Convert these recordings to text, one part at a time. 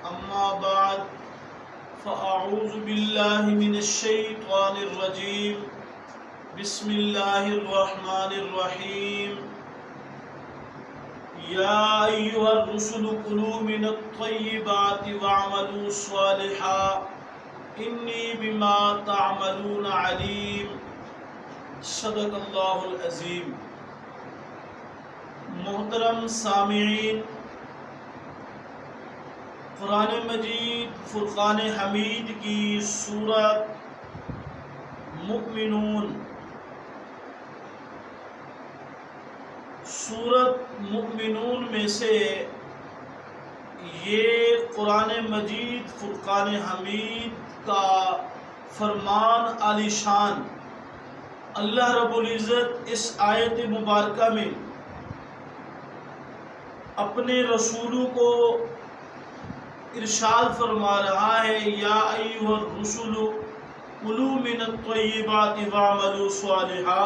أما بعد فأعوذ بالله من الشيطان الرجيم بسم الله الرحمن الرحيم يا أيها الرسل كلوا من الطيبات واعملوا صالحا إني بما تعملون عليم صدق اللہ العظیم۔ محترم سامعین، قرآن مجید فرقان حمید کی سورت مؤمنون میں سے یہ قرآن مجید فرقان حمید کا فرمان عالی شان اللہ رب العزت اس آیت مبارکہ میں اپنے رسولوں کو ارشاد فرما رہا ہے، یا ایھا الرسل کلوا من الطیبات واعملوا صالحا۔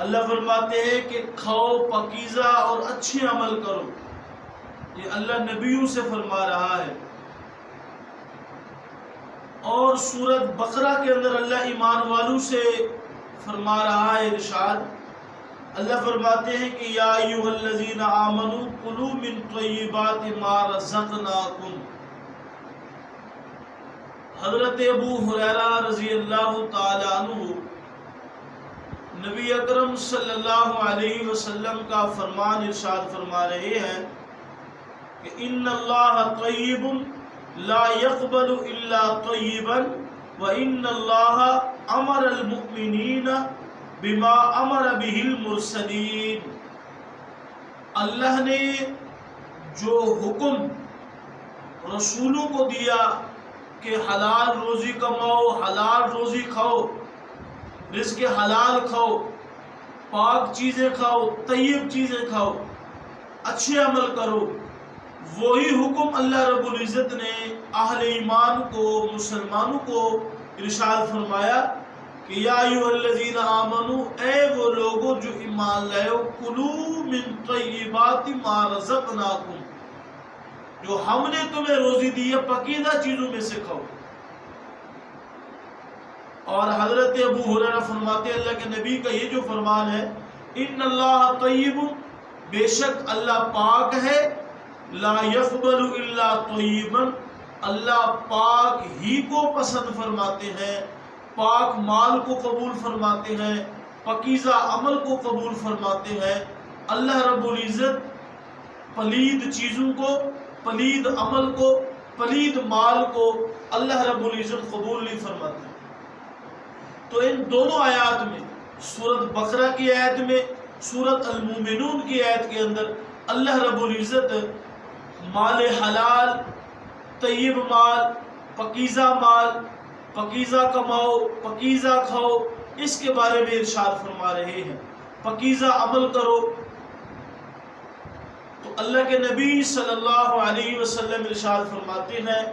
اللہ فرماتے ہیں کہ کھاؤ پاکیزہ اور اچھے عمل کرو۔ یہ اللہ نبیوں سے فرما رہا ہے۔ اور سورۃ بقرہ کے اندر اللہ ایمان والوں سے فرما رہا ہے ارشاد۔ اللہ فرماتے ہیں کہ یا ایھا الذین آمنوا کلوا من طیبات ما رزقناکم۔ حضرت ابو ہریرہ رضی اللہ تعالی عنہ نبی اکرم صلی اللہ علیہ وسلم کا فرمان ارشاد فرما رہے ہیں کہ ان اللہ طیب لا يقبل الا طیبا وان اللہ امر المؤمنین بما امر به المرسلین۔ اللہ نے جو حکم رسولوں کو دیا کہ حلال روزی کماؤ، حلال روزی کھاؤ، رزق حلال کھاؤ، پاک چیزیں کھاؤ، طیب چیزیں کھاؤ، اچھے عمل کرو، وہی حکم اللہ رب العزت نے اہل ایمان کو، مسلمانوں کو ارشاد فرمایا کہ یا ایھا الذین آمنوا، اے وہ لوگوں جو ایمان لائے ہو، کلوا من طیبات ما رزقناکم، جو ہم نے تمہیں روزی دی ہے پاکیزہ چیزوں میں سے کھاؤ۔ اور حضرت ابو ہریرہ فرماتے ہیں اللہ کے نبی کا یہ جو فرمان ہے، ان اللہ طیب، بے شک اللہ پاک ہے، لا يقبل الا طیبا، اللہ پاک ہی کو پسند فرماتے ہیں، پاک مال کو قبول فرماتے ہیں، پاکیزہ عمل کو قبول فرماتے ہیں۔ اللہ رب العزت پلید چیزوں کو، پلید عمل کو، پلید مال کو اللہ رب العزت قبول نہیں فرماتے۔ تو ان دونوں آیات میں، سورۃ بقرہ کی آیت میں، سورۃ المومنون کی آیت کے اندر اللہ رب العزت مال حلال، طیب مال، پاکیزہ کماؤ، پاکیزہ کھاؤ، اس کے بارے میں ارشاد فرما رہے ہیں۔ پاکیزہ عمل کرو۔ تو اللہ کے نبی صلی اللہ علیہ وسلم ارشاد فرماتے ہیں،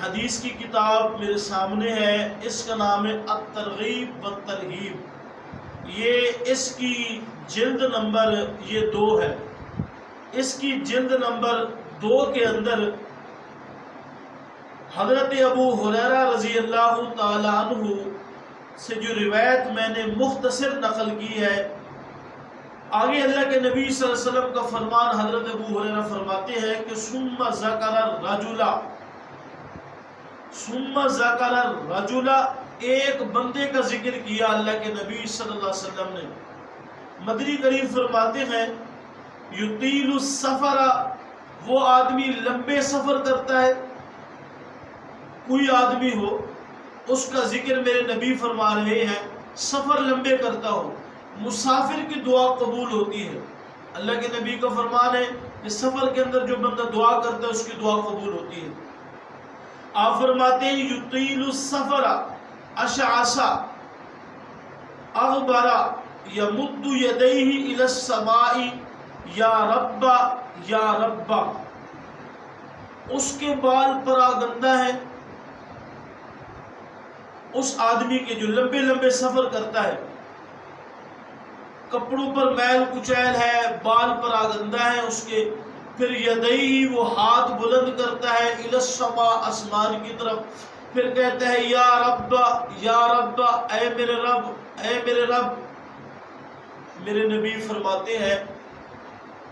حدیث کی کتاب میرے سامنے ہے، اس کا نام ہے الترغیب والترہیب۔ یہ اس کی جلد نمبر 2 ہے۔ اس کی جلد نمبر 2 کے اندر حضرت ابو ہریرہ رضی اللہ تعالی عنہ سے جو روایت میں نے مختصر نقل کی ہے، آگے اللہ کے نبی صلی اللہ علیہ وسلم کا فرمان حضرت ابو ہریرہ فرماتے ہیں کہ ثم ذکر الرجل، ایک بندے کا ذکر کیا اللہ کے نبی صلی اللہ علیہ وسلم نے۔ مدنی کریم فرماتے ہیں یطیل السفر، وہ آدمی لمبے سفر کرتا ہے۔ کوئی آدمی ہو، اس کا ذکر میرے نبی فرما رہے ہیں، سفر لمبے کرتا ہو، مسافر کی دعا قبول ہوتی ہے۔ اللہ کے نبی کا فرمان ہے کہ سفر کے اندر جو بندہ دعا کرتا ہے اس کی دعا قبول ہوتی ہے۔ آپ فرماتے ہیں یطیل السفر اشعث اغبر یمد یدیہ الی السماء یا رب یا رب، اس کے بال پراگندہ ہیں، اس آدمی کے جو لمبے لمبے سفر کرتا ہے، کپڑوں پر میل کچیل ہے، بال پراگندہ ہیں اس کے، پھر یدیہ وہ ہاتھ بلند کرتا ہے الی السماء آسمان کی طرف، پھر کہتا ہے یا رب یا رب، اے میرے رب اے میرے رب۔ میرے نبی فرماتے ہیں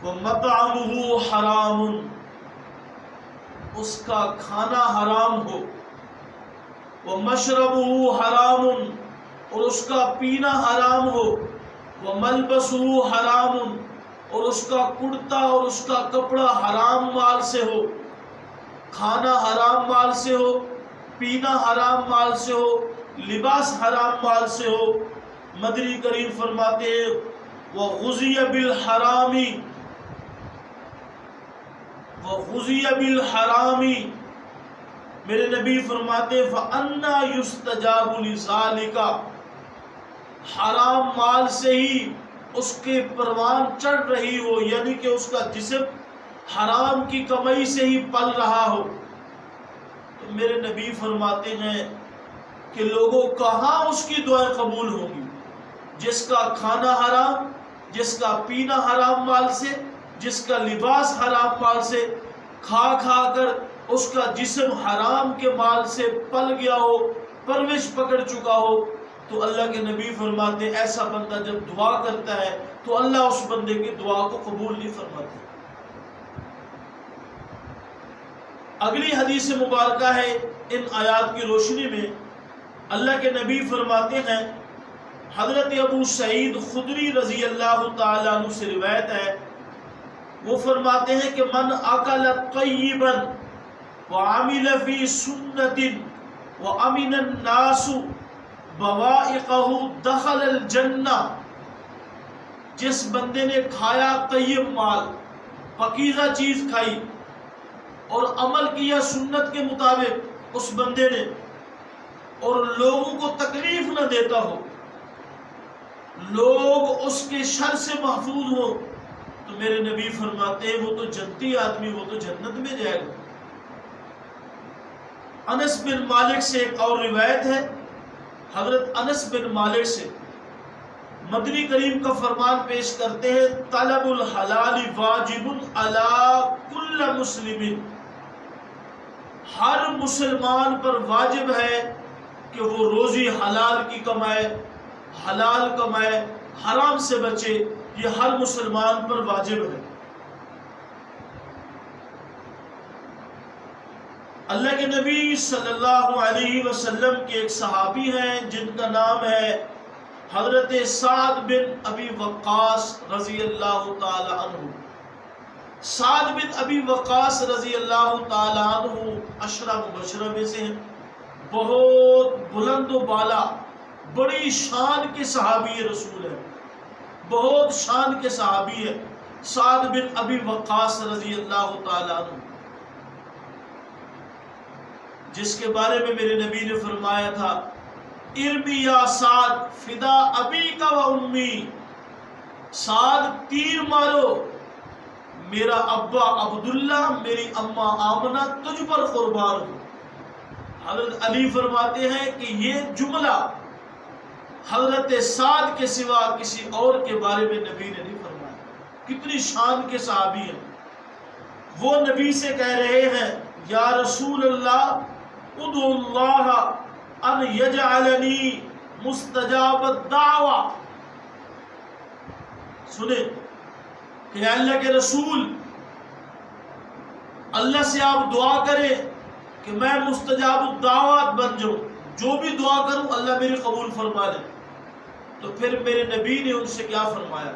وَمَطْعَمُهُ حَرَامٌ، اس کا کھانا حرام ہو، وَمَشْرَبُهُ حَرَامٌ، اور اس کا پینا حرام ہو، وَمَلْبَسُهُ حَرَامٌ، اور اس کا کرتا اور اس کا کپڑا حرام مال سے ہو، کھانا حرام مال سے ہو، پینا حرام مال سے ہو، لباس حرام مال سے ہو۔ مدنی کریم فرماتے ہیں وَغُذِيَ بِالْحَرَامِ وَغُذِيَ بِالْحَرَامِ، میرے نبی فرماتے فَأَنَّا يُسْتَجَابُ لِذَالِكَ، حرام مال سے ہی اس کے پروان چڑھ رہی ہو، یعنی کہ اس کا جسم حرام کی کمائی سے ہی پل رہا ہو، تو میرے نبی فرماتے ہیں کہ لوگوں کہاں اس کی دعائیں قبول ہوں گی؟ جس کا کھانا حرام، جس کا پینا حرام مال سے، جس کا لباس حرام مال سے، کھا کھا کر اس کا جسم حرام کے مال سے پل گیا ہو، پرورش پکڑ چکا ہو، تو اللہ کے نبی فرماتے ایسا بندہ جب دعا کرتا ہے تو اللہ اس بندے کی دعا کو قبول نہیں فرماتے۔ اگلی حدیث مبارکہ ہے ان آیات کی روشنی میں اللہ کے نبی فرماتے ہیں، حضرت ابو سعید خدری رضی اللہ تعالیٰ عنہ سے روایت ہے، وہ فرماتے ہیں کہ من اکل طیبا وعمل فی سنت وامن الناس بوائقہ دخل الجنہ، جس بندے نے کھایا طیب مال، پاکیزہ چیز کھائی اور عمل کیا سنت کے مطابق اس بندے نے، اور لوگوں کو تکلیف نہ دیتا ہو، لوگ اس کے شر سے محفوظ ہو، تو میرے نبی فرماتے ہیں وہ تو جنتی آدمی، وہ تو جنت میں جائے گا۔ انس بن مالک سے ایک اور روایت ہے، حضرت انس بن مالک سے مدنی کریم کا فرمان پیش کرتے ہیں طلب الحلال واجب علی کل مسلم، ہر مسلمان پر واجب ہے کہ وہ روزی حلال کی کمائے، حلال کمائے، حرام سے بچے، یہ ہر مسلمان پر واجب ہے۔ اللہ کے نبی صلی اللہ علیہ وسلم کے ایک صحابی ہیں جن کا نام ہے حضرت سعد بن ابی وقاص رضی اللہ تعالی عنہ۔ سعد بن ابی وقاص رضی اللہ تعالی عنہ عشرہ مبشرہ میں سے ہیں، بہت بلند و بالا، بڑی شان کے صحابی رسول ہیں، بہت شان کے صحابی ہیں سعد بن ابی وقاص رضی اللہ تعالی عنہ، جس کے بارے میں میرے نبی نے فرمایا تھا ارمی یا سعد فدا ابی کا و امی، سعد تیر مارو، میرا ابا عبداللہ میری اما آمنہ تجھ پر قربان ہو۔ حضرت علی فرماتے ہیں کہ یہ جملہ حضرت سعد کے سوا کسی اور کے بارے میں نبی نے نہیں فرمایا۔ کتنی شان کے صحابی ہیں، وہ نبی سے کہہ رہے ہیں یا رسول اللہ ادعو اللہ ان یجعلنی مستجاب الدعوہ، سنیں کہ اللہ کے رسول، اللہ سے آپ دعا کریں کہ میں مستجاب الدعوات بن جاؤں، جو بھی دعا کروں اللہ میری قبول فرما لے۔ تو پھر میرے نبی نے ان سے کیا فرمایا؟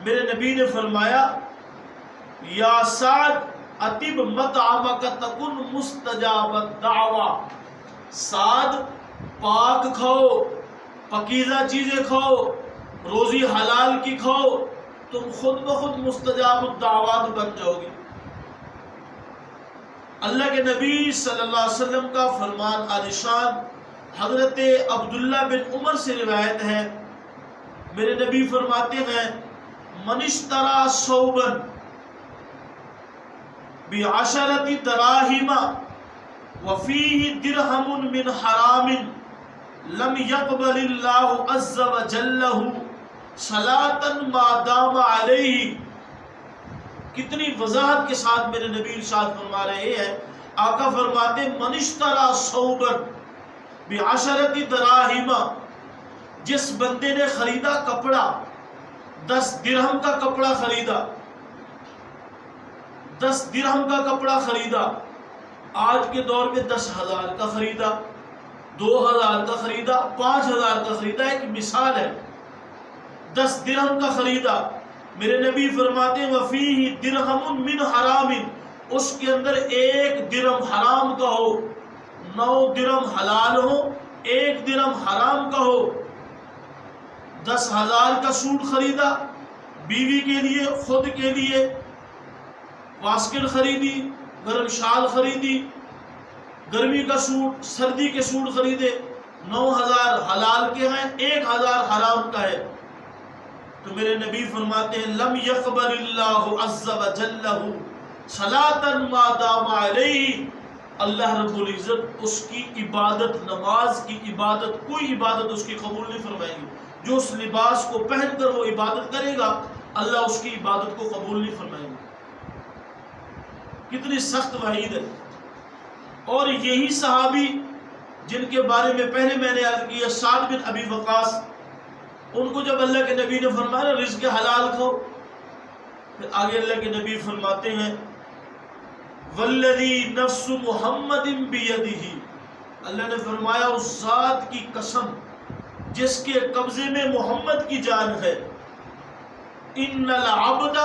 میرے نبی نے فرمایا یا سعد اطب مطعمک تکن مستجاب الدعوہ، سعد پاک کھاؤ، پاکیزہ چیزیں کھاؤ، روزی حلال کی کھاؤ، تم خود بخود مستجاب الدعوات بن جاؤ گے۔ اللہ کے نبی صلی اللہ علیہ وسلم کا فرمان عالیشان حضرت عبداللہ بن عمر سے روایت ہے، میرے نبی فرماتے ہیں من اشترى ثوبا بعشرة دراهم وفيه درهم من حرام لم يقبل الله عز وجل صلاة ما دام عليه، کتنی وضاحت کے ساتھ میرے نبی ارشاد فرما رہے ہیں. آقا فرماتے من اشترى ثوبا بعشرة دراہم، جس بندے نے خریدا کپڑا 10 درہم کا کپڑا خریدا، 10 درہم کا کپڑا خریدا. آج کے دور میں 10,000 کا خریدا، 2,000 کا خریدا، 5,000 کا خریدا. ایک مثال ہے. 10 درہم کا خریدا. میرے نبی فرماتے ہیں وفیہ درہم من حرام، اس کے اندر 1 درہم حرام کا ہو، 9 درہم حلال ہو، 1 درہم حرام کا ہو. 10,000 کا سوٹ خریدا، بیوی کے لیے، خود کے لیے، واسکٹ خریدی، گرم شال خریدی، گرمی کا سوٹ، سردی کے سوٹ خریدے. 9,000 حلال کے ہیں، 1,000 حرام کا ہے. تو میرے نبی فرماتے ہیں لم يقبل اللہ عز وجل صلاۃ ما دام علیہ، اللہ رب العزت اس کی عبادت، نماز کی عبادت، کوئی عبادت اس کی قبول نہیں فرمائے گی. جو اس لباس کو پہن کر وہ عبادت کرے گا اللہ اس کی عبادت کو قبول نہیں فرمائے گا. کتنی سخت وعید ہے. اور یہی صحابی جن کے بارے میں پہلے میں نے عرض کیا سعد بن ابی وقاص، ان کو جب اللہ کے نبی نے فرمایا رزق حلال کھاؤ، پھر آگے اللہ کے نبی فرماتے ہیں والذی نفس محمد بیدہ، اللہ نے فرمایا اس ذات کی قسم جس کے قبضے میں محمد کی جان ہے، ان العبد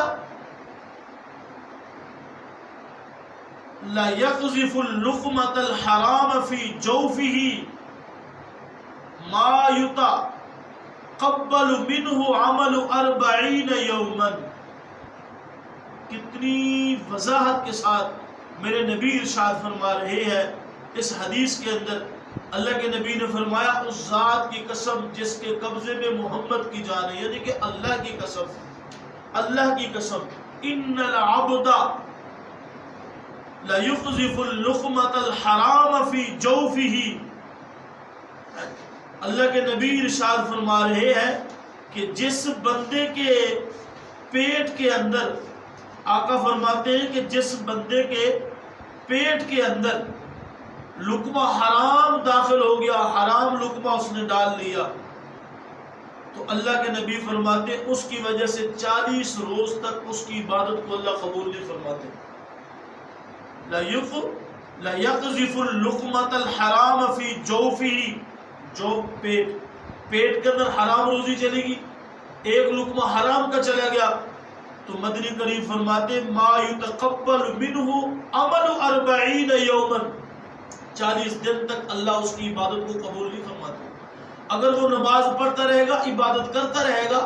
لا يقذف اللقمة الحرام في جوفه ما يتقبل منه عمل 40 يوما. کتنی وضاحت کے ساتھ میرے نبی ارشاد فرما رہے ہیں اس حدیث کے اندر. اللہ کے نبی نے فرمایا اس ذات کی قسم جس کے قبضے میں محمد کی جان ہے، یعنی کہ اللہ کی قسم، اللہ کی قسم، ان العبد لا يقذف اللقمة الحرام في جوفه. اللہ کے نبی ارشاد فرما رہے ہیں کہ جس بندے کے پیٹ کے اندر، آقا فرماتے ہیں کہ جس بندے کے پیٹ کے اندر لقمہ حرام داخل ہو گیا، حرام لقمہ اس نے ڈال لیا، تو اللہ کے نبی فرماتے ہیں اس کی وجہ سے 40 روز تک اس کی عبادت کو اللہ قبول نہیں فرماتے. لا يقذف اللقمة الحرام في جوفه، جو پیٹ کے اندر حرام روزی چلے گی، ایک لقمہ حرام کا چلا گیا، تو مدنی کریم فرماتے ما يتقبل منه عمل 40 يوما، 40 دن تک اللہ اس کی عبادت کو قبول نہیں فرماتے. اگر وہ نماز پڑھتا رہے گا، عبادت کرتا رہے گا،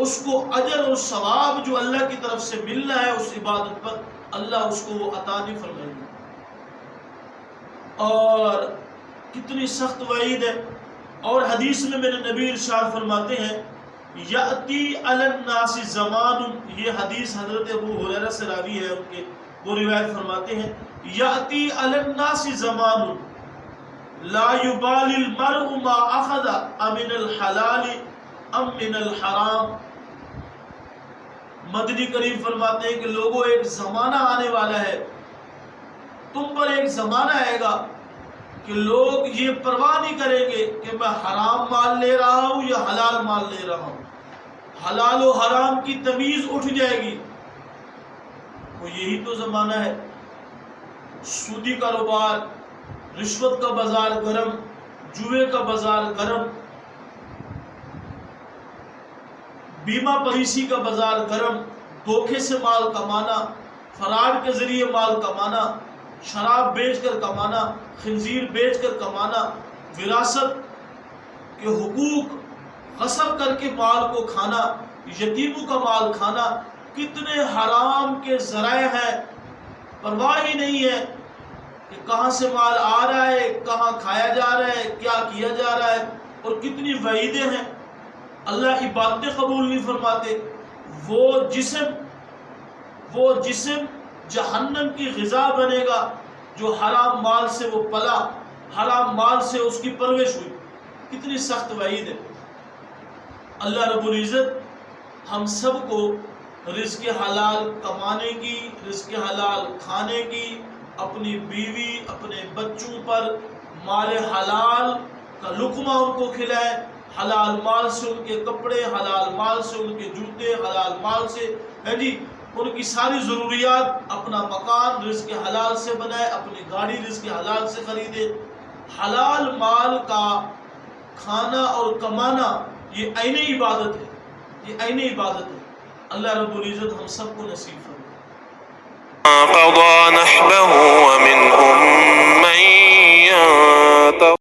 اس کو اجر اور ثواب جو اللہ کی طرف سے ملنا ہے اس عبادت پر اللہ اس کو وہ عطا نہیں فرمائے گا. اور کتنی سخت وعید ہے. اور حدیث میں میرے نبی ارشاد فرماتے ہیں یأتی علی الناس زمان، یہ حدیث حضرت ابو ہریرہ سے راوی ہے ان کے، وہ روایت فرماتے ہیں یأتی علی الناس زمان لا یبالی المرء ما اخذ امن الحلال ام من الحرام. مدنی کریم فرماتے ہیں کہ لوگوں ایک زمانہ آنے والا ہے، تم پر ایک زمانہ آئے گا کہ لوگ یہ پرواہ نہیں کریں گے کہ میں حرام مال لے رہا ہوں یا حلال مال لے رہا ہوں. حلال و حرام کی تمیز اٹھ جائے گی. وہ یہی تو زمانہ ہے. سودی کاروبار، رشوت کا بازار گرم، جوئے کا بازار گرم، بیمہ پالیسی کا بازار گرم، دھوکے سے مال کمانا، فراڈ کے ذریعے مال کمانا، شراب بیچ کر کمانا، خنزیر بیچ کر کمانا، وراثت کے حقوق غصب کر کے مال کو کھانا، یتیموں کا مال کھانا، کتنے حرام کے ذرائع ہیں. پرواہ ہی نہیں ہے کہ کہاں سے مال آ رہا ہے، کہاں کھایا جا رہا ہے، کیا کیا جا رہا ہے. اور کتنی وعیدیں ہیں. اللہ عبادتیں قبول نہیں فرماتے. وہ جسم جہنم کی غذا بنے گا جو حرام مال سے وہ پلا، حرام مال سے اس کی پرورش ہوئی. کتنی سخت وعید ہے. اللہ رب العزت ہم سب کو رزق حلال کمانے کی، رزق حلال کھانے کی، اپنی بیوی اپنے بچوں پر مال حلال کا لقمہ ان کو کھلائے، حلال مال سے ان کے کپڑے، حلال مال سے ان کے جوتے، حلال مال سے ان کی ساری ضروریات، اپنا مکان رزق حلال سے بنائے، اپنی گاڑی رزق حلال سے خریدے۔ حلال مال کا کھانا اور کمانا یہ عین عبادت ہے، یہ عین عبادت ہے۔ اللہ رب العزت ہم سب کو نصیب فرمائے۔ قضى نحبه ومنهم